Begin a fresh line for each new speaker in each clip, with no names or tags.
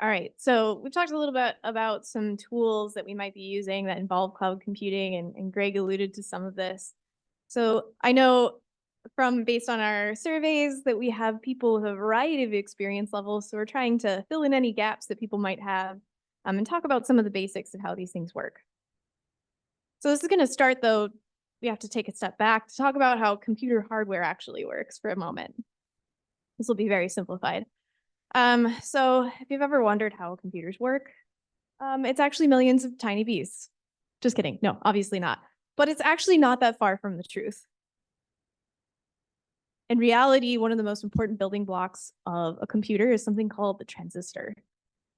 All right, so we've talked a little bit about some tools that we might be using that involve cloud computing, and Greg alluded to some of this. So I know from based on our surveys that we have people with a variety of experience levels, so we're trying to fill in any gaps that people might have and talk about some of the basics of how these things work. So this is going to start, though, we have to take a step back to talk about how computer hardware actually works for a moment. This will be very simplified. So if you've ever wondered how computers work, it's actually millions of tiny bees. Just kidding. No, obviously not. But it's actually not that far from the truth. In reality, one of the most important building blocks of a computer is something called the transistor.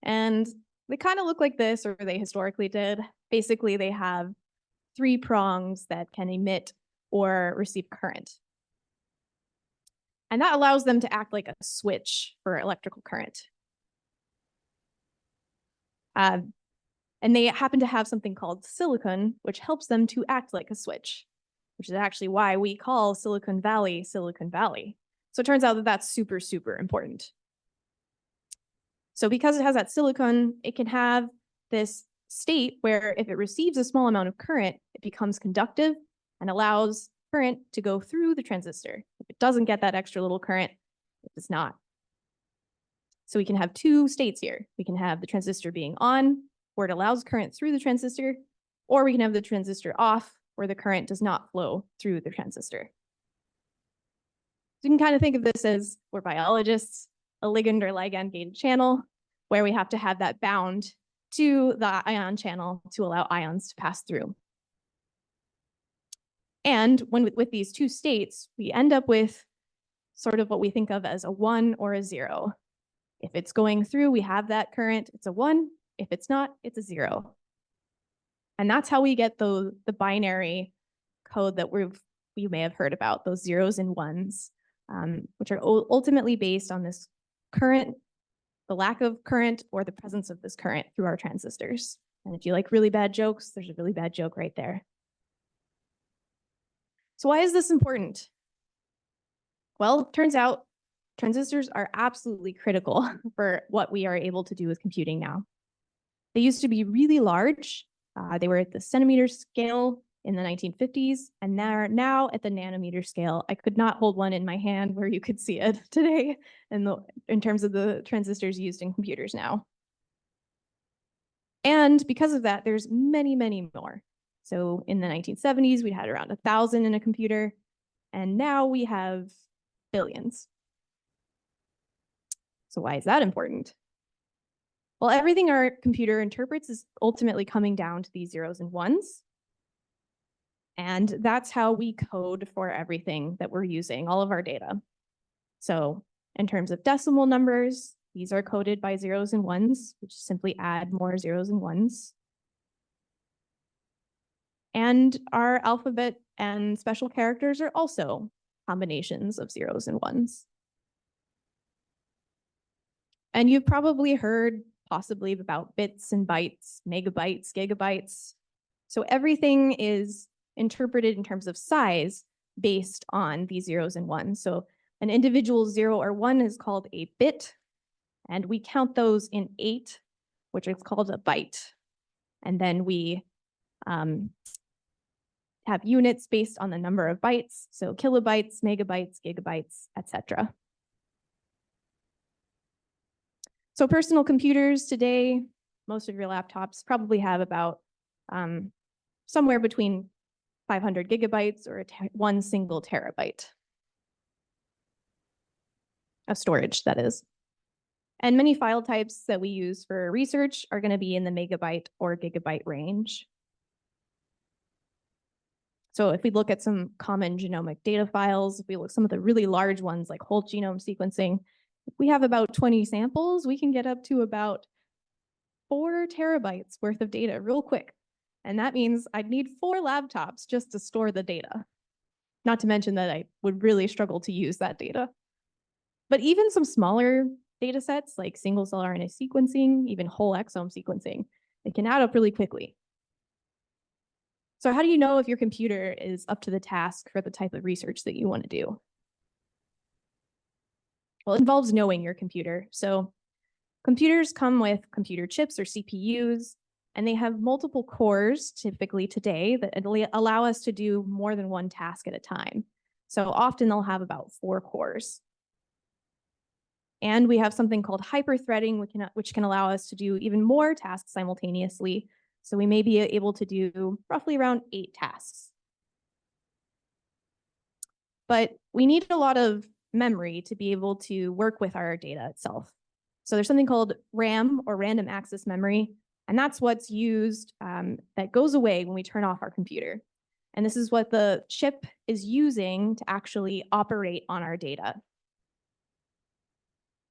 And they kind of look like this, or they historically did. Basically, they have 3 prongs that can emit or receive current. And that allows them to act like a switch for electrical current. And they happen to have something called silicon, which helps them to act like a switch, which is actually why we call Silicon Valley, Silicon Valley. So it turns out that that's super, super important. So because it has that silicon, it can have this state where if it receives a small amount of current, it becomes conductive and allows current to go through the transistor. If it doesn't get that extra little current, it does not. So we can have 2 states here. We can have the transistor being on, where it allows current through the transistor, or we can have the transistor off, where the current does not flow through the transistor. So you can kind of think of this as, we're biologists, a ligand or ligand gated channel, where we have to have that bound to the ion channel to allow ions to pass through. And when with these 2 states, we end up with sort of what we think of as a 1 or a 0. If it's going through, we have that current, it's a 1. If it's not, it's a 0. And that's how we get the binary code that you may have heard about, those 0s and 1s, which are ultimately based on this current, the lack of current, or the presence of this current through our transistors. And if you like really bad jokes, there's a really bad joke right there. So why is this important? Well, it turns out transistors are absolutely critical for what we are able to do with computing now. They used to be really large. They were at the centimeter scale in the 1950s, and they're now at the nanometer scale. I could not hold one in my hand where you could see it today in terms of the transistors used in computers now. And because of that, there's many, many more. So in the 1970s, we had around 1,000 in a computer, and now we have billions. So why is that important? Well, everything our computer interprets is ultimately coming down to these 0s and 1s. And that's how we code for everything that we're using, all of our data. So in terms of decimal numbers, these are coded by 0s and 1s, which simply add more 0s and 1s. And our alphabet and special characters are also combinations of 0s and 1s. And you've probably heard possibly about bits and bytes, megabytes, gigabytes. So everything is interpreted in terms of size based on these 0s and 1s. So an individual 0 or 1 is called a bit, and we count those in 8, which is called a byte. And then we have units based on the number of bytes, so kilobytes, megabytes, gigabytes, etc. So personal computers today, most of your laptops probably have about somewhere between 500 gigabytes or 1 single terabyte of storage, that is. And many file types that we use for research are going to be in the megabyte or gigabyte range. So if we look at some common genomic data files, if we look at some of the really large ones like whole genome sequencing, if we have about 20 samples, we can get up to about 4 terabytes worth of data real quick. And that means I'd need 4 laptops just to store the data. Not to mention that I would really struggle to use that data. But even some smaller data sets like single cell RNA sequencing, even whole exome sequencing, it can add up really quickly. So how do you know if your computer is up to the task for the type of research that you want to do? Well, it involves knowing your computer. So Computers come with computer chips or CPUs, and they have multiple cores typically today that allow us to do more than one task at a time. So often they'll have about 4 cores. And we have something called hyperthreading, which can allow us to do even more tasks simultaneously. So we may be able to do roughly around 8 tasks. But we need a lot of memory to be able to work with our data itself. So there's something called RAM, or random access memory, and that's what's used, that goes away when we turn off our computer. And this is what the chip is using to actually operate on our data.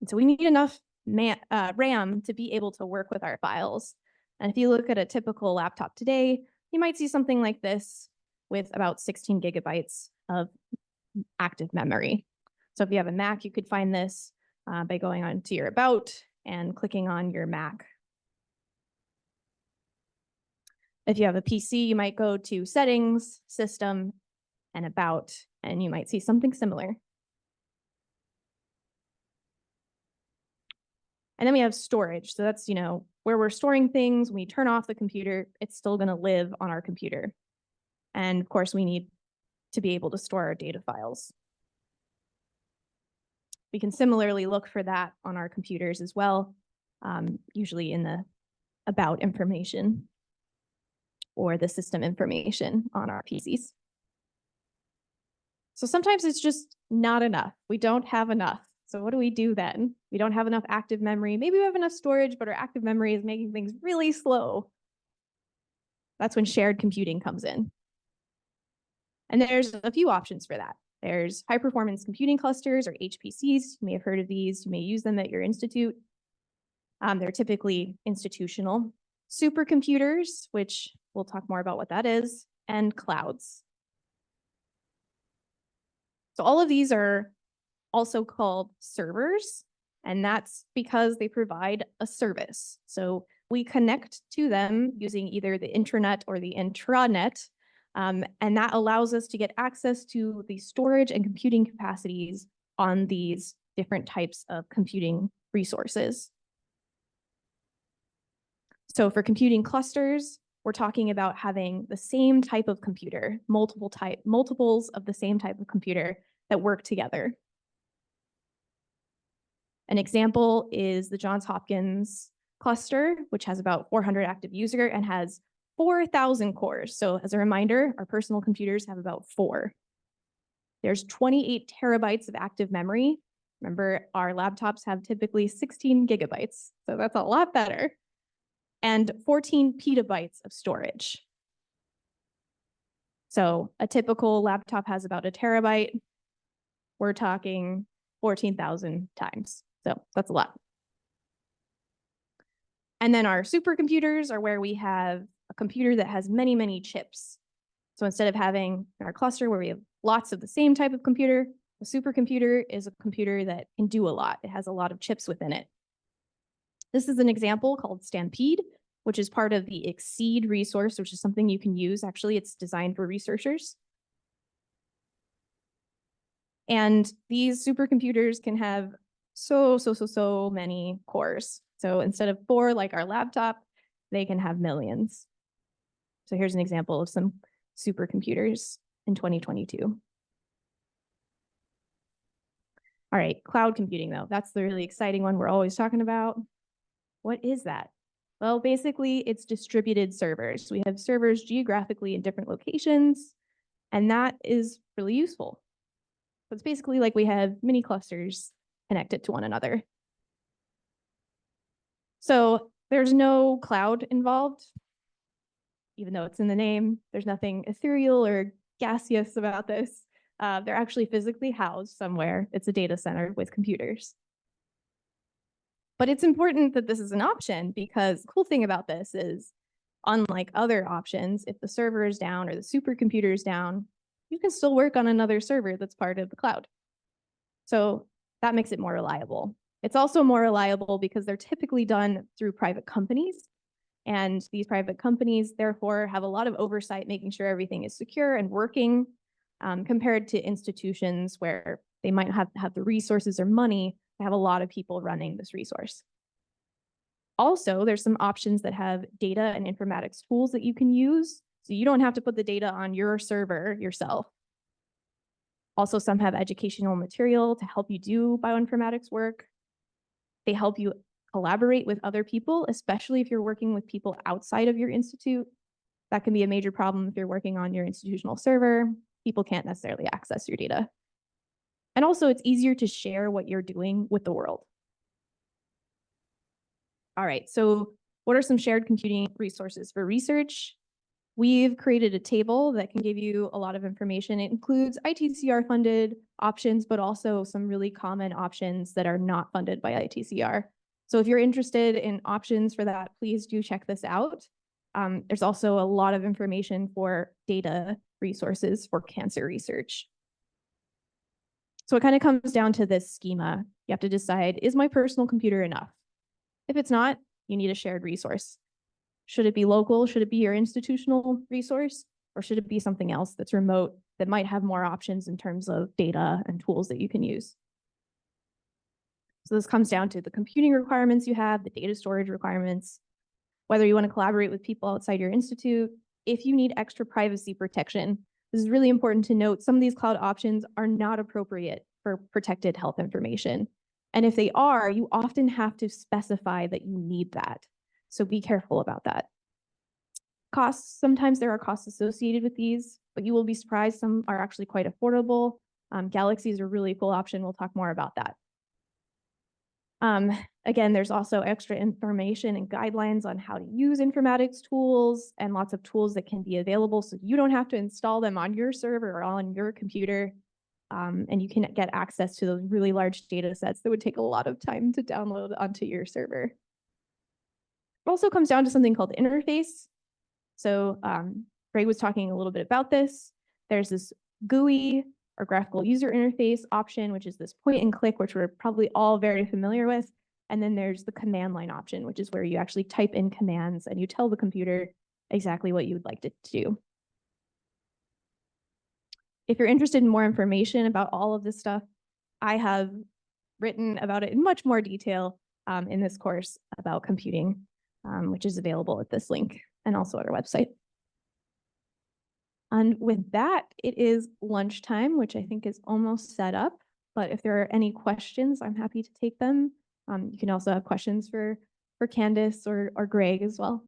And so we need enough RAM to be able to work with our files. And if you look at a typical laptop today, you might see something like this with about 16 gigabytes of active memory. So if you have a Mac, you could find this by going on to your About and clicking on your Mac. If you have a PC, you might go to Settings, System, and About, and you might see something similar. And then we have storage. So that's, where we're storing things. When we turn off the computer, it's still going to live on our computer. And of course, we need to be able to store our data files. We can similarly look for that on our computers as well, usually in the About information or the system information on our PCs. So sometimes it's just not enough. We don't have enough. So what do we do then? We don't have enough active memory. Maybe we have enough storage, but our active memory is making things really slow. That's when shared computing comes in. And there's a few options for that. There's high performance computing clusters, or HPCs. You may have heard of these. You may use them at your institute. They're typically institutional. Supercomputers, which we'll talk more about what that is, and clouds. So all of these are also called servers, and that's because they provide a service. So we connect to them using either the intranet or the intranet, and that allows us to get access to the storage and computing capacities on these different types of computing resources. So for computing clusters, we're talking about having the same type of computer, multiples of the same type of computer that work together. An example is the Johns Hopkins cluster, which has about 400 active users and has 4,000 cores. So as a reminder, our personal computers have about 4. There's 28 terabytes of active memory. Remember, our laptops have typically 16 gigabytes, so that's a lot better. And 14 petabytes of storage. So a typical laptop has about a terabyte. We're talking 14,000 times. So that's a lot. And then our supercomputers are where we have a computer that has many, many chips. So instead of having our cluster where we have lots of the same type of computer, a supercomputer is a computer that can do a lot. It has a lot of chips within it. This is an example called Stampede, which is part of the Exceed resource, which is something you can use. Actually, it's designed for researchers. And these supercomputers can have so many cores. So instead of 4 like our laptop, they can have millions. So here's an example of some supercomputers in 2022. All right, cloud computing though, that's the really exciting one we're always talking about. What is that? Well, basically it's distributed servers. We have servers geographically in different locations, and that is really useful. So it's basically like we have mini clusters connected to one another. So there's no cloud involved, even though it's in the name. There's nothing ethereal or gaseous about this. They're actually physically housed somewhere. It's a data center with computers. But it's important that this is an option, because the cool thing about this is, unlike other options, if the server is down or the supercomputer is down, you can still work on another server that's part of the cloud. So that makes it more reliable. It's also more reliable because they're typically done through private companies. And these private companies, therefore, have a lot of oversight, making sure everything is secure and working, compared to institutions where they might have the resources or money to have a lot of people running this resource. Also, there's some options that have data and informatics tools that you can use. So you don't have to put the data on your server yourself. Also, some have educational material to help you do bioinformatics work. They help you collaborate with other people, especially if you're working with people outside of your institute. That can be a major problem if you're working on your institutional server. People can't necessarily access your data. And also, it's easier to share what you're doing with the world. All right, so what are some shared computing resources for research? We've created a table that can give you a lot of information. It includes ITCR funded options, but also some really common options that are not funded by ITCR. So if you're interested in options for that, please do check this out. There's also a lot of information for data resources for cancer research. So it kind of comes down to this schema. You have to decide, is my personal computer enough? If it's not, you need a shared resource. Should it be local? Should it be your institutional resource? Or should it be something else that's remote that might have more options in terms of data and tools that you can use? So this comes down to the computing requirements you have, the data storage requirements, whether you want to collaborate with people outside your institute. If you need extra privacy protection, this is really important to note. Some of these cloud options are not appropriate for protected health information. And if they are, you often have to specify that you need that. So be careful about that. Costs, sometimes there are costs associated with these, but you will be surprised some are actually quite affordable. Galaxy is a really cool option. We'll talk more about that. Again, there's also extra information and guidelines on how to use informatics tools and lots of tools that can be available so you don't have to install them on your server or on your computer. And you can get access to those really large data sets that would take a lot of time to download onto your server. It also comes down to something called interface. So Greg was talking a little bit about this. There's this GUI or graphical user interface option, which is this point and click, which we're probably all very familiar with. And then there's the command line option, which is where you actually type in commands and you tell the computer exactly what you would like it to do. If you're interested in more information about all of this stuff, I have written about it in much more detail in this course about computing, which is available at this link and also at our website. And with that, it is lunchtime, which I think is almost set up. But if there are any questions, I'm happy to take them. You can also have questions for Candace or Greg as well.